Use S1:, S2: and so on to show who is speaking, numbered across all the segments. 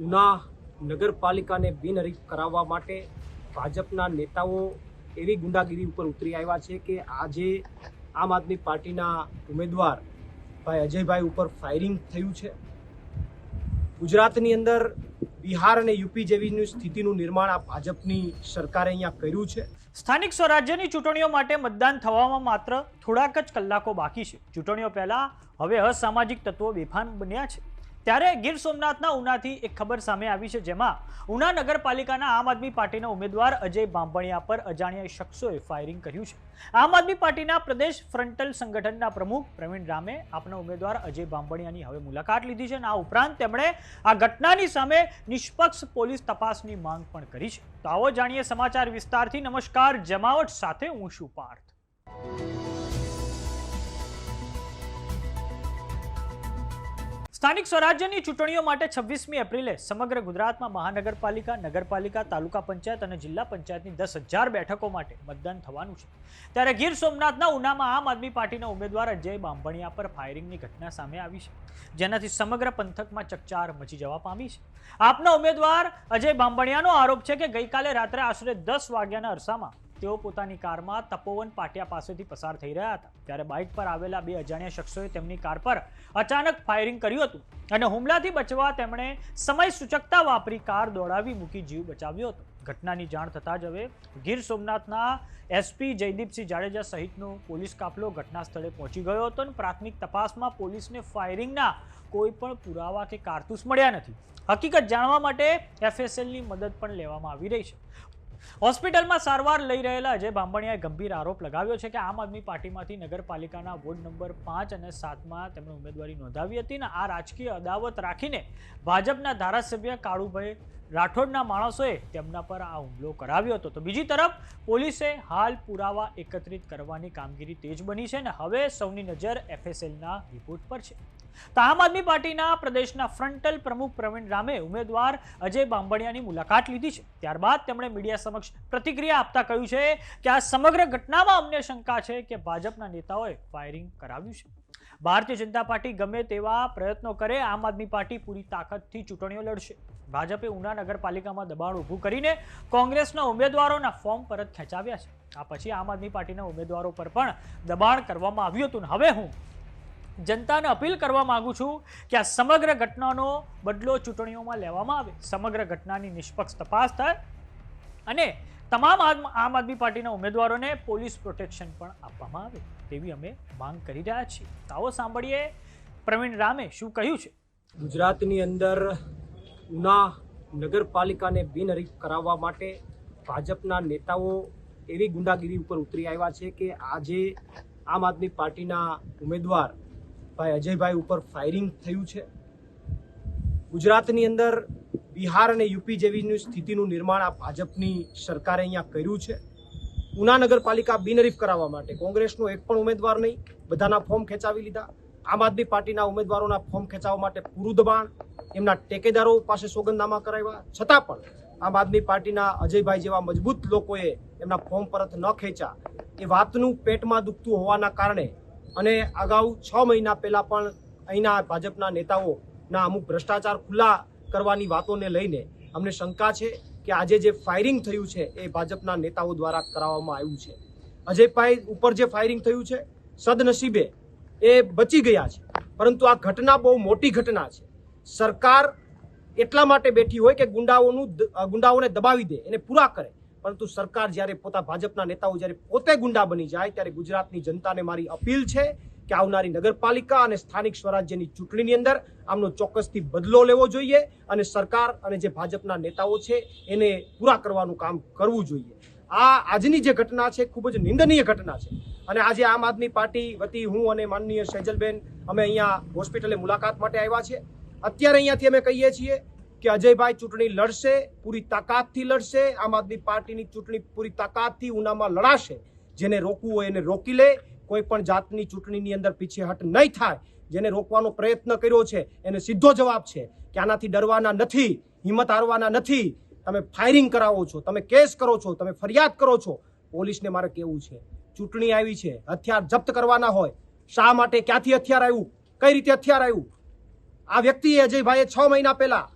S1: ઉના નગરપાલિકાને બિનહરીફ કરાવવા માટે ભાજપના નેતાઓ એવી ગુંડાગીરી ઉપર ઉતરી આવ્યા છે કે આજે આમ આદમી પાર્ટીના ઉમેદવાર ભાઈ અજયભાઈ ઉપર ફાયરિંગ થયું છે। ગુજરાતની અંદર બિહાર અને યુપી જેવી સ્થિતિનું નિર્માણ આ ભાજપની સરકારે અહીંયા કર્યું છે।
S2: સ્થાનિક સ્વરાજ્યની ચૂંટણીઓ માટે મતદાન થવામાં માત્ર થોડાક જ કલાકો બાકી છે। ચૂંટણીઓ પહેલા હવે અસામાજિક તત્વો બેફામ બન્યા છે। ત્યારે ગીર સોમનાથના ઉનાથી એક ખબર સામે આવી છે, જેમાં ઉના નગરપાલિકાના આમ આદમી પાર્ટીના ઉમેદવાર અજય બાંભણિયા પર અજાણ્યા શખ્સોએ ફાયરિંગ કર્યું છે। આમ આદમી પાર્ટીના પ્રદેશ ફ્રન્ટલ સંગઠનના પ્રમુખ પ્રવીણ રામે આપના ઉમેદવાર અજય બાંભણિયાની હવે મુલાકાત લીધી છે અને આ ઉપરાંત તેમણે આ ઘટનાની સામે નિષ્પક્ષ પોલીસ તપાસની માંગ પણ કરી છે। તો આવો જાણીએ સમાચાર વિસ્તારથી। નમસ્કાર, જમાવટ સાથે હું છું પાર્થ। સ્થાનિક સ્વરાજ્યની ચૂંટણીઓ માટે 26મી એપ્રિલે સમગ્ર ગુજરાતમાં મહાનગરપાલિકા, નગરપાલિકા, તાલુકા પંચાયત અને જિલ્લા પંચાયતની 10,000 બેઠકો માટે મતદાન થવાનું છે। ત્યારે ગીર સોમનાથના ઉનામાં આમ આદમી પાર્ટીના ઉમેદવાર અજય બાંભણિયા પર ફાયરિંગની ઘટના સામે આવી છે, જેનાથી સમગ્ર પંથકમાં ચકચાર મચી જવા પામી છે। આપના ઉમેદવાર અજય બાંભણિયાનો આરોપ છે કે ગઈકાલે રાત્રે આશરે 10 વાગ્યાના અરસામાં તેઓ પોતાની કારમાં તપોવન પાટિયા પાસેથી પસાર થઈ રહ્યા હતા, ત્યારે બાઇક પર આવેલા બે અજાણ્યા શખ્સોએ તેમની કાર પર અચાનક ફાયરિંગ કર્યું હતું અને હુમલાથી બચવા તેમણે સમય સૂચકતા વાપરી કાર દોડાવી મૂકી જીવ બચાવ્યો હતો। ઘટનાની જાણ થતાં જ હવે ગીર સોમનાથના એસપી જયદીપસિંહ જાડેજા સહિતનો પોલીસ કાફલો ઘટના સ્થળે પહોંચી ગયો હતો અને પ્રાથમિક તપાસમાં પોલીસને ફાયરિંગના કોઈ પણ પુરાવા કે કારતૂસ મળ્યા નથી। હકીકત જાણવા માટે એફએસએલની મદદ પણ લેવામાં આવી રહી છે। હોસ્પિટલમાં સારવાર લઈ રહેલા અજય બાંભણિયાએ ગંભીર આરોપ લગાવ્યો છે કે આમ આદમી પાર્ટીમાંથી નગરપાલિકાના વોર્ડ નંબર 5 અને 7માં તેમણે ઉમેદવારી નોંધાવી હતી અને આ રાજકીય અદાવત રાખીને ભાજપના ધારાસભ્ય કાળુભાઈ રાઠોડના માણસોએ તેમના પર આ હુમલો કરાવ્યો હતો। તો બીજી તરફ પોલીસે હાલ પુરાવા એકત્રિત કરવાની કામગીરી તેજ બની છે અને હવે સૌની નજર એફએસએલના રિપોર્ટ પર છે। તો આમ આદમી પાર્ટીના પ્રદેશના ફ્રન્ટલ પ્રમુખ પ્રવીણ રામે ઉમેદવાર અજય બાંભણિયાની મુલાકાત લીધી છે। ત્યારબાદ તેમણે મીડિયા સમક્ષ પ્રતિક્રિયા આપતા કહ્યું છે કે આ સમગ્ર ઘટનામાં અમને શંકા છે કે ભાજપના નેતાઓએ ફાયરિંગ કરાવ્યું છે। ભારતીય જનતા પાર્ટી ગમે તેવા પ્રયત્નો કરે, આમ આદમી પાર્ટી પૂરી તાકાતથી ચૂંટણીઓ લડશે। ભાજપે ઉના નગરપાલિકામાં દબાણ ઊભું કરીને કોંગ્રેસના ઉમેદવારોના ફોર્મ પરત ખેંચાવ્યા છે। આ પછી આમ આદમી પાર્ટીના ઉમેદવારો પર પણ દબાણ કરવામાં આવ્યું હતું। હવે હું જનતાને અપીલ કરવા માંગુ છું કે આ સમગ્ર ઘટનાનો બદલો ચૂંટણીઓમાં લેવામાં આવે, સમગ્ર ઘટનાની નિષ્પક્ષ તપાસ થાય અને તમામ આમ આદમી પાર્ટીના ઉમેદવારોને પોલીસ પ્રોટેક્શન પણ આપવામાં આવે તેવી અમે માંગ કરી રહ્યા છીએ। તો આવો સાંભળીએ પ્રવીણ રામે શું કહ્યું છે।
S1: ગુજરાતની અંદર ઉના નગરપાલિકાને બિનહરીફ કરાવવા માટે ભાજપના નેતાઓ એવી ગુંડાગીરી ઉપર ઉતરી આવ્યા છે કે આજે આમ આદમી પાર્ટીના ઉમેદવાર ભાઈ અજયભાઈ ઉપર ફાયરિંગ થયું છે। ગુજરાતની અંદર બિહાર અને યુપી જેવી સ્થિતિનું નિર્માણ આ ભાજપની સરકારે અહીંયા કર્યું છે। ઉના નગરપાલિકા બિનહરીફ કરાવવા માટે કોંગ્રેસનો એક પણ ઉમેદવાર નહીં, બધાના ફોર્મ ખેંચાવી લીધા। આમ આદમી પાર્ટીના ઉમેદવારોના ફોર્મ ખેંચાવવા માટે પૂરું દબાણ, એમના ટેકેદારો પાસે સોગંદનામા કરાવ્યા, છતાં પણ આમ આદમી પાર્ટીના અજયભાઈ જેવા મજબૂત લોકોએ એમના ફોર્મ પરત ન ખેંચ્યા। એ વાતનું પેટમાં દુખતું હોવાના કારણે અને અગાઉ 6 મહિના પહેલા પણ અહીંના ભાજપના નેતાઓના અમુક ભ્રષ્ટાચાર ખુલ્લા કરવાની વાતોને લઈને અમને શંકા છે કે આજે જે ફાયરિંગ થયું છે એ ભાજપના નેતાઓ દ્વારા કરાવવામાં આવ્યું છે। અજયભાઈ ઉપર જે ફાયરિંગ થયું છે સદનસીબે એ બચી ગયા છે, પરંતુ આ ઘટના બહુ મોટી ઘટના છે। સરકાર એટલા માટે બેઠી હોય કે ગુંડાઓને દબાવી દે, એને પૂરા કરે, પરંતુ સરકાર જ્યારે ભાજપના નેતાઓ જ્યારે પોતે ગુંડા બની જાય ત્યારે ગુજરાતની જનતાને મારી અપીલ છે કે આવનારી નગરપાલિકા અને સ્થાનિક સ્વરાજ્યની ચૂંટણીની અંદર આમનો ચોક્કસથી બદલો લેવો જોઈએ અને સરકાર અને જે ભાજપના નેતાઓ છે એને પૂરા કરવાનું કામ કરવું જોઈએ। આ આજની જે ઘટના છે ખૂબ જ નિંદનીય ઘટના છે અને આજે આમ આદમી પાર્ટી વતી હું અને માનનીય સેજલબેન અમે અહીંયા હોસ્પિટલે મુલાકાત માટે આવ્યા છે। અત્યારે અહીંયાથી અમે કહીએ છીએ કે અજયભાઈ ચૂંટણી લડશે, પૂરી તાકાતથી લડશે। આમ આદમી પાર્ટીની ચૂંટણી પૂરી તાકાતથી ઉનામાં લડાશે। જેને રોકવું હોય એને રોકી લે, કોઈ પણ જાતની ચૂંટણીની અંદર પીછેહટ નહીં થાય। જેને રોકવાનો પ્રયત્ન કર્યો છે એને સીધો જવાબ છે કે આનાથી ડરવાના નથી, હિંમત હારવાના નથી। તમે ફાયરિંગ કરાવો છો, તમે કેસ કરો છો, તમે ફરિયાદ કરો છો। પોલીસને મારે કહેવું છે ચૂંટણી આવી છે, હથિયાર જપ્ત કરવાના હોય, શા માટે, ક્યાંથી હથિયાર આવ્યું, કઈ રીતે હથિયાર આવ્યું? આ વ્યક્તિએ અજયભાઈએ 6 મહિના પહેલા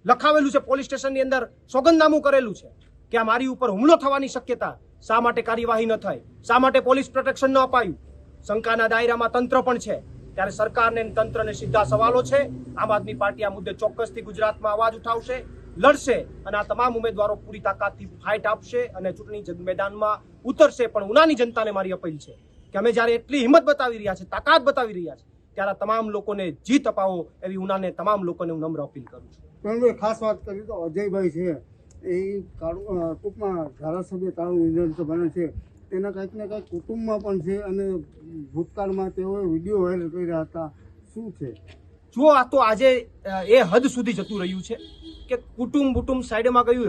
S1: લખાવેલું છે, પોલીસ સ્ટેશનની અંદર સોગંદનામું કરેલું છે કે આ મારી ઉપર હુમલો થવાની શક્યતા, શા માટે કાર્યવાહી ન થઈ, શા માટે પોલીસ પ્રોટેક્શન ન અપાયું? શંકાના દાયરામાં તંત્ર પણ છે. ત્યારે સરકારને અને તંત્રને સીધા સવાલો છે. આમ આદમી પાર્ટી આ મુદ્દે ચોક્કસથી ગુજરાતમાં અવાજ ઉઠાવશે, લડશે અને આ તમામ ઉમેદવારો પૂરી તાકાતથી ફાઇટ આપશે અને ચૂંટણી મેદાનમાં ઉતરશે. પણ ઉનાની જનતાને મારી અપીલ છે કે અમે જ્યારે એટલી હિંમત બતાવી રહ્યા છે, તાકાત બતાવી રહ્યા છે, ત્યારે તમામ લોકોને જીત અપાવો એવી ઉનાને તમામ લોકોને હું નમ્ર અપીલ કરું છું.
S3: પણ ખાસ વાત કરી તો અજયભાઈ છે એ ટૂંકમાં ધારાસભ્ય તાળું નિધન તો બને છે, તેના કંઈક ને કંઈક કુટુંબમાં પણ છે અને ભૂતકાળમાં તેઓએ વિડીયો વાયરલ કર્યા હતા. શું છે?
S1: જુઓ, આ તો આજે એ હદ સુધી જતું રહ્યું છે કે કુટુંબ સાઈડમાં ગયું.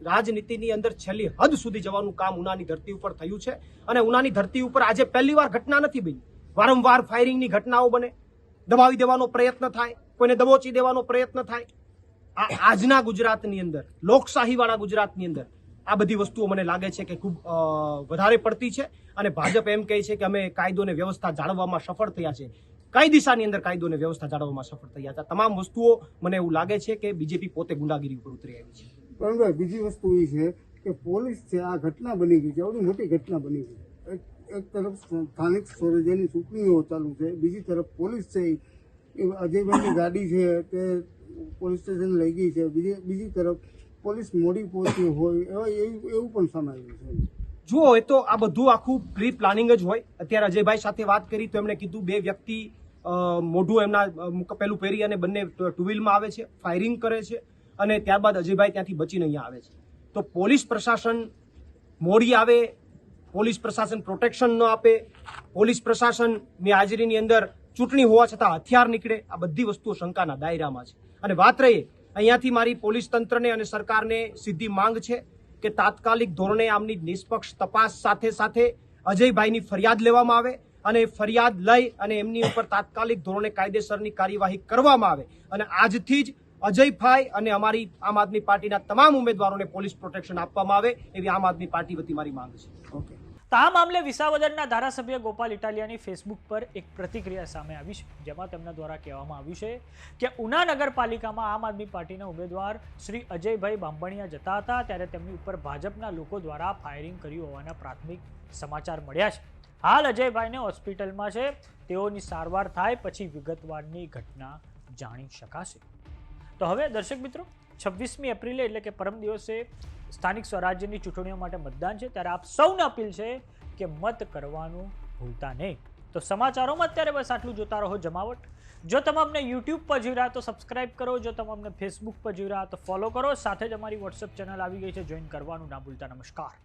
S1: રાજનીતિની અંદર છેલ્લી હદ સુધી જવાનું કામ ઉનાની ધરતી ઉપર થયું છે. અને ઉનાની ધરતી ઉપર આજે પહેલી વાર ઘટના નથી બની. વારંવાર ફાયરિંગની ઘટનાઓ બને, દબાવી દેવાનો પ્રયત્ન થાય, કોઈને દબોચી દેવાનો પ્રયત્ન થાય. આજના ગુજરાતની અંદર, લોકશાહીવાળા ગુજરાતની અંદર આ બધી વસ્તુઓ મને લાગે છે કે ખૂબ વધારે પડતી છે. અને ભાજપ એમ કહે છે કે અમે કાયદો અને વ્યવસ્થા જાળવવામાં સફળ થયા છે. કઈ દિશાની અંદર કાયદો અને વ્યવસ્થા જાળવવામાં સફળ થયા છે? તમામ વસ્તુઓ મને એવું લાગે છે કે બીજેપી પોતે ગુંડાગીરી ઉપર ઉતરી આવી છે.
S3: પણ બીજી વસ્તુ એ છે કે પોલીસ છે, આ ઘટના બની ગઈ છે, આવડી મોટી ઘટના બની ગઈ. એક તરફ સ્થાનિક સ્વરાજ્યની ચૂંટણીઓ ચાલુ છે, બીજી તરફ પોલીસ છે એ અજયભાઈની ગાડી છે તે પોલીસ સ્ટેશન લઈ ગઈ છે, બીજી તરફ પોલીસ મોડી પહોંચી હોય એવું પણ સામે આવ્યું છે.
S1: જુઓ, એ તો આ બધું આખું પ્રી પ્લાનિંગ જ હોય. અત્યારે અજયભાઈ સાથે વાત કરી તો એમણે કીધું બે વ્યક્તિ મોઢું એમના પેલું પહેરી અને બંને ટુ વ્હીલમાં આવે છે, ફાયરિંગ કરે છે અને ત્યારબાદ અજયભાઈ ત્યાંથી બચીને અહીંયા આવે છે. તો પોલીસ પ્રશાસન મોડી આવે, પોલીસ પ્રશાસન પ્રોટેક્શન ન આપે, પોલીસ પ્રશાસનની હાજરીની અંદર ચૂંટણી હોવા છતાં હથિયાર નીકળે, આ બધી વસ્તુઓ શંકાના દાયરામાં છે. અને વાત રહી અહીંયાથી મારી પોલીસ તંત્રને અને સરકારને સીધી માંગ છે કે તાત્કાલિક ધોરણે આમની નિષ્પક્ષ તપાસ સાથે સાથે અજયભાઈની ફરિયાદ લેવામાં આવે અને ફરિયાદ લઈ અને એમની ઉપર તાત્કાલિક ધોરણે કાયદેસરની કાર્યવાહી કરવામાં આવે. અને આજથી જ અજયભાઈ અને અમારી આમ આદમી પાર્ટીના તમામ ઉમેદવારોને પોલીસ પ્રોટેક્શન આપવામાં આવે એવી આમ આદમી પાર્ટી વતી મારી માંગ છે.
S3: ઓકે.
S2: તો આ મામલે વિસાવદરના ધારાસભ્ય ગોપાલ ઇટાલિયાની ફેસબુક પર એક પ્રતિક્રિયા સામે આવી છે, જેમાં તેમના દ્વારા કહેવામાં આવ્યું છે કે ઉના નગરપાલિકામાં આમ આદમી પાર્ટીના ઉમેદવાર શ્રી અજયભાઈ બાંભણિયા જતા હતા ત્યારે તેમની ઉપર ભાજપના લોકો દ્વારા ફાયરિંગ કર્યું હોવાના પ્રાથમિક સમાચાર મળ્યા છે. હાલ અજયભાઈને હોસ્પિટલમાં છે, તેઓની સારવાર થાય પછી વિગતવારની ઘટના જાણી શકાશે. તો હવે દર્શક મિત્રો, 26મી એપ્રિલે એટલે કે પરમ દિવસે સ્થાનિક સ્વરાજ્યની ચૂંટણીઓ માટે મતદાન છે, ત્યારે આપ સૌને અપીલ છે કે મત કરવાનું ભૂલતા નહીં. તો સમાચારોમાં અત્યારે બસ આટલું. જોતા રહો જમાવટ. જો તમે અમને યુટ્યુબ પર જોઈ રહ્યા તો સબસ્ક્રાઇબ કરો, જો તમે અમને ફેસબુક પર જોઈ રહ્યા તો ફોલો કરો, સાથે જ અમારી વોટ્સએપ ચેનલ આવી ગઈ છે, જોઈન કરવાનું ના ભૂલતા. નમસ્કાર.